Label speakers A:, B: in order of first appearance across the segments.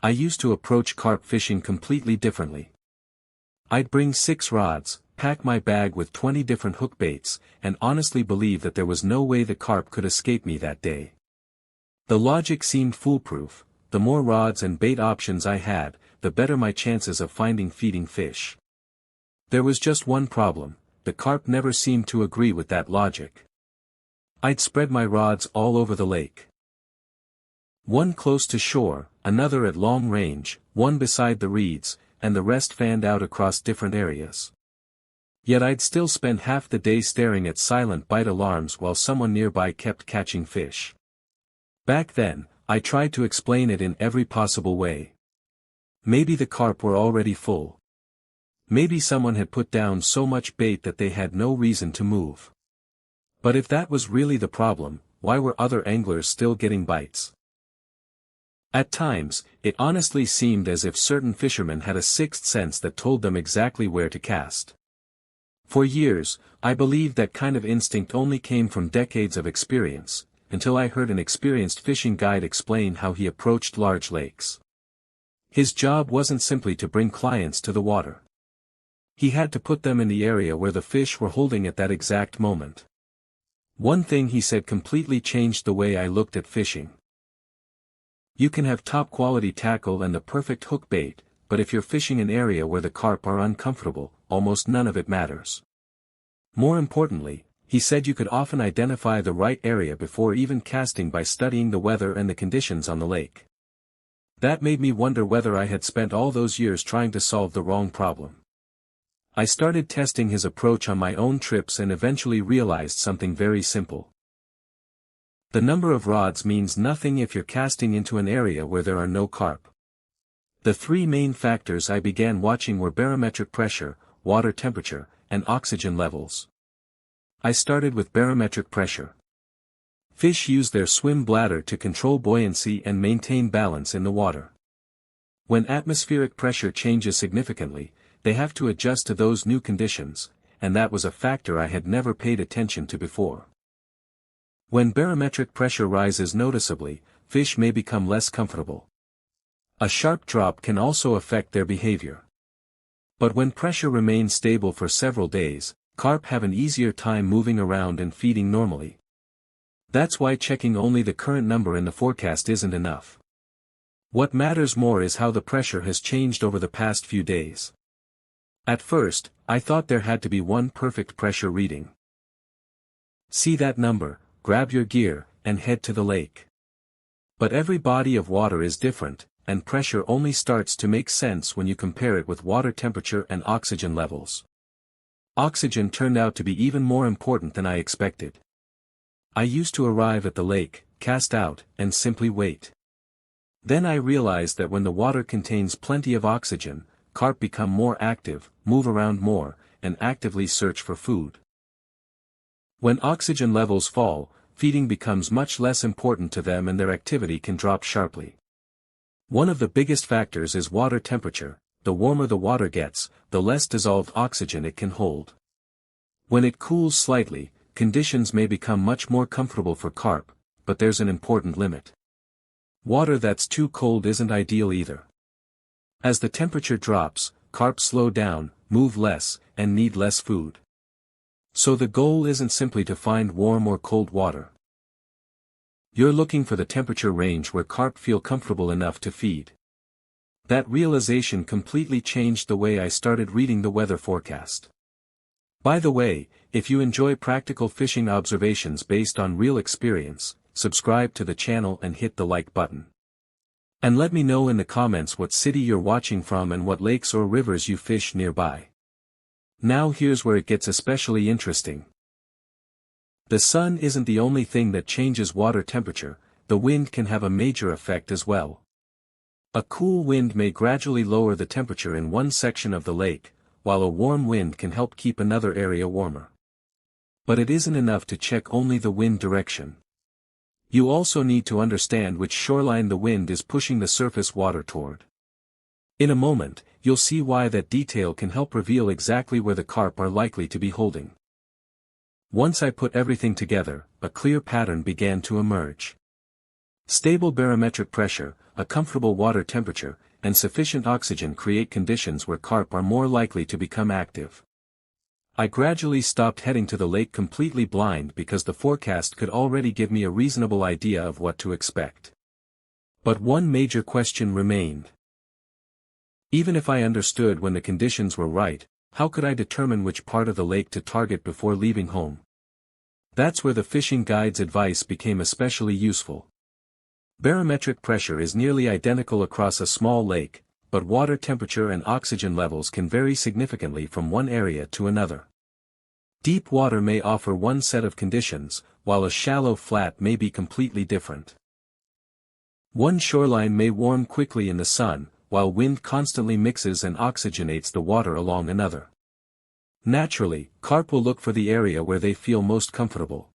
A: I used to approach carp fishing completely differently. I'd bring 6 rods, pack my bag with 20 different hook baits, and honestly believe that there was no way the carp could escape me that day. The logic seemed foolproof. The more rods and bait options I had, the better my chances of finding feeding fish. There was just one problem: the carp never seemed to agree with that logic. I'd spread my rods all over the lake. One close to shore, another at long range, one beside the reeds, and the rest fanned out across different areas. Yet I'd still spend half the day staring at silent bite alarms while someone nearby kept catching fish. Back then, I tried to explain it in every possible way. Maybe the carp were already full. Maybe someone had put down so much bait that they had no reason to move. But if that was really the problem, why were other anglers still getting bites? At times, it honestly seemed as if certain fishermen had a sixth sense that told them exactly where to cast. For years, I believed that kind of instinct only came from decades of experience, until I heard an experienced fishing guide explain how he approached large lakes. His job wasn't simply to bring clients to the water. He had to put them in the area where the fish were holding at that exact moment. One thing he said completely changed the way I looked at fishing. You can have top-quality tackle and the perfect hook bait, but if you're fishing an area where the carp are uncomfortable, almost none of it matters. More importantly, he said you could often identify the right area before even casting by studying the weather and the conditions on the lake. That made me wonder whether I had spent all those years trying to solve the wrong problem. I started testing his approach on my own trips and eventually realized something very simple. The number of rods means nothing if you're casting into an area where there are no carp. The 3 main factors I began watching were barometric pressure, water temperature, and oxygen levels. I started with barometric pressure. Fish use their swim bladder to control buoyancy and maintain balance in the water. When atmospheric pressure changes significantly, they have to adjust to those new conditions, and that was a factor I had never paid attention to before. When barometric pressure rises noticeably, fish may become less comfortable. A sharp drop can also affect their behavior. But when pressure remains stable for several days, carp have an easier time moving around and feeding normally. That's why checking only the current number in the forecast isn't enough. What matters more is how the pressure has changed over the past few days. At first, I thought there had to be one perfect pressure reading. See that number, grab your gear, and head to the lake. But every body of water is different, and pressure only starts to make sense when you compare it with water temperature and oxygen levels. Oxygen turned out to be even more important than I expected. I used to arrive at the lake, cast out, and simply wait. Then I realized that when the water contains plenty of oxygen, carp become more active, move around more, and actively search for food. When oxygen levels fall, feeding becomes much less important to them and their activity can drop sharply. One of the biggest factors is water temperature. The warmer the water gets, the less dissolved oxygen it can hold. When it cools slightly, conditions may become much more comfortable for carp, but there's an important limit. Water that's too cold isn't ideal either. As the temperature drops, carp slow down, move less, and need less food. So the goal isn't simply to find warm or cold water. You're looking for the temperature range where carp feel comfortable enough to feed. That realization completely changed the way I started reading the weather forecast. By the way, if you enjoy practical fishing observations based on real experience, subscribe to the channel and hit the like button. And let me know in the comments what city you're watching from and what lakes or rivers you fish nearby. Now here's where it gets especially interesting. The sun isn't the only thing that changes water temperature, the wind can have a major effect as well. A cool wind may gradually lower the temperature in one section of the lake, while a warm wind can help keep another area warmer. But it isn't enough to check only the wind direction. You also need to understand which shoreline the wind is pushing the surface water toward. In a moment, you'll see why that detail can help reveal exactly where the carp are likely to be holding. Once I put everything together, a clear pattern began to emerge. Stable barometric pressure, a comfortable water temperature, and sufficient oxygen create conditions where carp are more likely to become active. I gradually stopped heading to the lake completely blind because the forecast could already give me a reasonable idea of what to expect. But one major question remained. Even if I understood when the conditions were right, how could I determine which part of the lake to target before leaving home? That's where the fishing guide's advice became especially useful. Barometric pressure is nearly identical across a small lake, but water temperature and oxygen levels can vary significantly from one area to another. Deep water may offer one set of conditions, while a shallow flat may be completely different. One shoreline may warm quickly in the sun, while wind constantly mixes and oxygenates the water along another. Naturally, carp will look for the area where they feel most comfortable.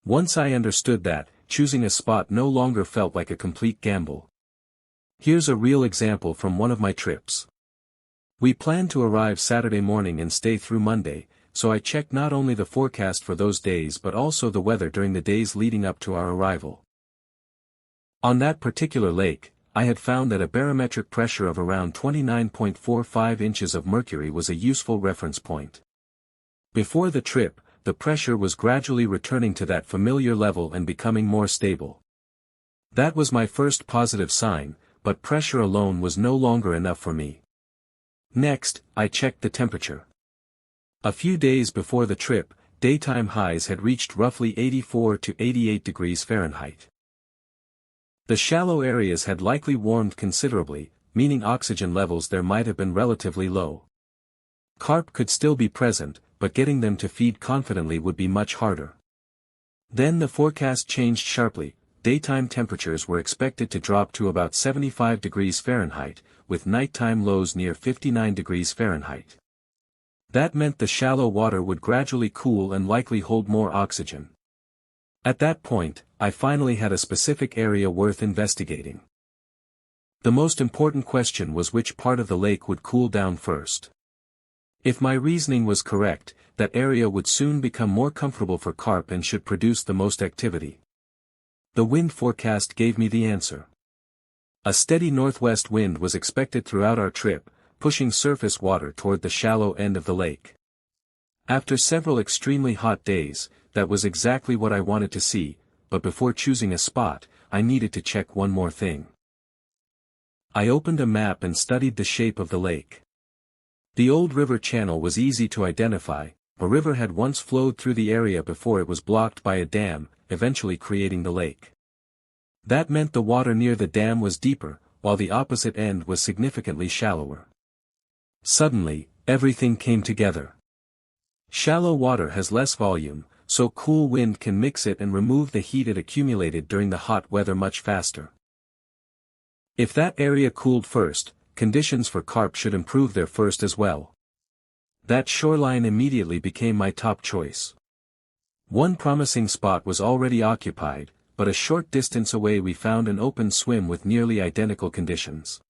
A: Once I understood that, choosing a spot no longer felt like a complete gamble. Here's a real example from one of my trips. We planned to arrive Saturday morning and stay through Monday, so I checked not only the forecast for those days but also the weather during the days leading up to our arrival. On that particular lake, I had found that a barometric pressure of around 29.45 inches of mercury was a useful reference point. Before the trip, the pressure was gradually returning to that familiar level and becoming more stable. That was my first positive sign, but pressure alone was no longer enough for me. Next, I checked the temperature. A few days before the trip, daytime highs had reached roughly 84 to 88 degrees Fahrenheit. The shallow areas had likely warmed considerably, meaning oxygen levels there might have been relatively low. Carp could still be present, but getting them to feed confidently would be much harder. Then the forecast changed sharply. Daytime temperatures were expected to drop to about 75 degrees Fahrenheit, with nighttime lows near 59 degrees Fahrenheit. That meant the shallow water would gradually cool and likely hold more oxygen. At that point, I finally had a specific area worth investigating. The most important question was which part of the lake would cool down first. If my reasoning was correct, that area would soon become more comfortable for carp and should produce the most activity. The wind forecast gave me the answer. A steady northwest wind was expected throughout our trip, pushing surface water toward the shallow end of the lake. After several extremely hot days, that was exactly what I wanted to see, but before choosing a spot, I needed to check one more thing. I opened a map and studied the shape of the lake. The old river channel was easy to identify. A river had once flowed through the area before it was blocked by a dam, eventually creating the lake. That meant the water near the dam was deeper, while the opposite end was significantly shallower. Suddenly, everything came together. Shallow water has less volume, so cool wind can mix it and remove the heat it accumulated during the hot weather much faster. If that area cooled first, conditions for carp should improve there first as well. That shoreline immediately became my top choice. One promising spot was already occupied, but a short distance away we found an open swim with nearly identical conditions.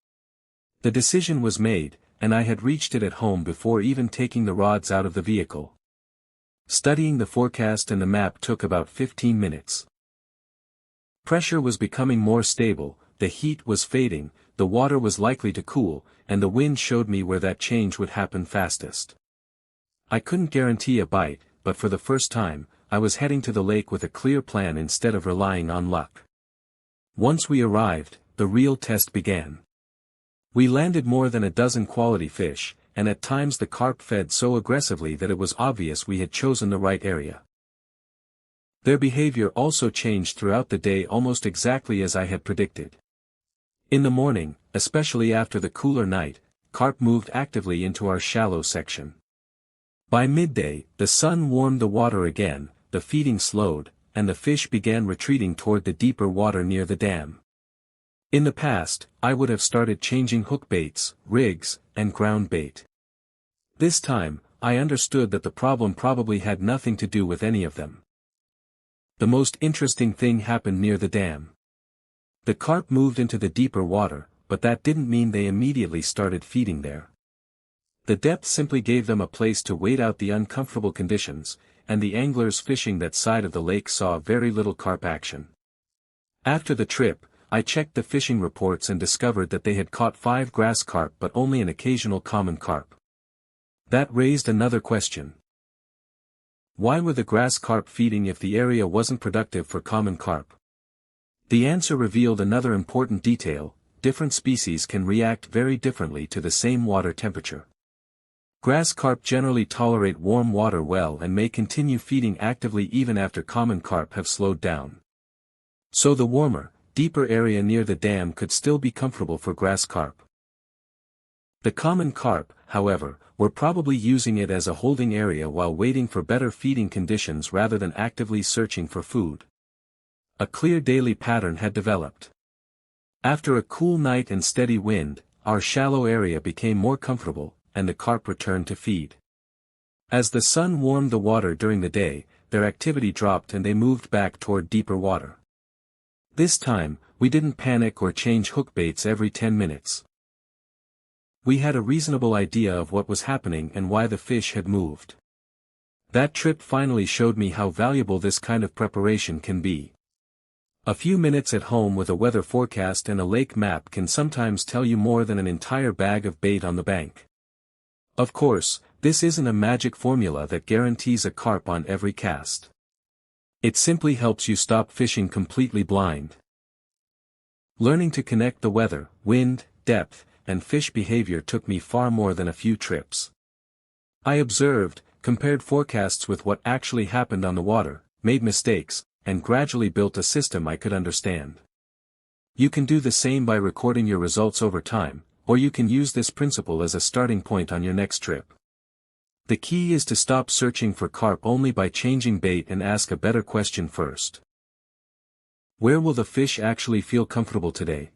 A: The decision was made, and I had reached it at home before even taking the rods out of the vehicle. Studying the forecast and the map took about 15 minutes. Pressure was becoming more stable, the heat was fading, the water was likely to cool, and the wind showed me where that change would happen fastest. I couldn't guarantee a bite, but for the first time, I was heading to the lake with a clear plan instead of relying on luck. Once we arrived, the real test began. We landed more than a dozen quality fish, and at times the carp fed so aggressively that it was obvious we had chosen the right area. Their behavior also changed throughout the day almost exactly as I had predicted. In the morning, especially after the cooler night, carp moved actively into our shallow section. By midday, the sun warmed the water again, the feeding slowed, and the fish began retreating toward the deeper water near the dam. In the past, I would have started changing hook baits, rigs, and ground bait. This time, I understood that the problem probably had nothing to do with any of them. The most interesting thing happened near the dam. The carp moved into the deeper water, but that didn't mean they immediately started feeding there. The depth simply gave them a place to wait out the uncomfortable conditions, and the anglers fishing that side of the lake saw very little carp action. After the trip, I checked the fishing reports and discovered that they had caught 5 grass carp but only an occasional common carp. That raised another question. Why were the grass carp feeding if the area wasn't productive for common carp? The answer revealed another important detail: different species can react very differently to the same water temperature. Grass carp generally tolerate warm water well and may continue feeding actively even after common carp have slowed down. So the warmer, deeper area near the dam could still be comfortable for grass carp. The common carp, however, were probably using it as a holding area while waiting for better feeding conditions rather than actively searching for food. A clear daily pattern had developed. After a cool night and steady wind, our shallow area became more comfortable, and the carp returned to feed. As the sun warmed the water during the day, their activity dropped and they moved back toward deeper water. This time, we didn't panic or change hook baits every 10 minutes. We had a reasonable idea of what was happening and why the fish had moved. That trip finally showed me how valuable this kind of preparation can be. A few minutes at home with a weather forecast and a lake map can sometimes tell you more than an entire bag of bait on the bank. Of course, this isn't a magic formula that guarantees a carp on every cast. It simply helps you stop fishing completely blind. Learning to connect the weather, wind, depth, and fish behavior took me far more than a few trips. I observed, compared forecasts with what actually happened on the water, made mistakes, and gradually built a system I could understand. You can do the same by recording your results over time, or you can use this principle as a starting point on your next trip. The key is to stop searching for carp only by changing bait and ask a better question first. Where will the fish actually feel comfortable today?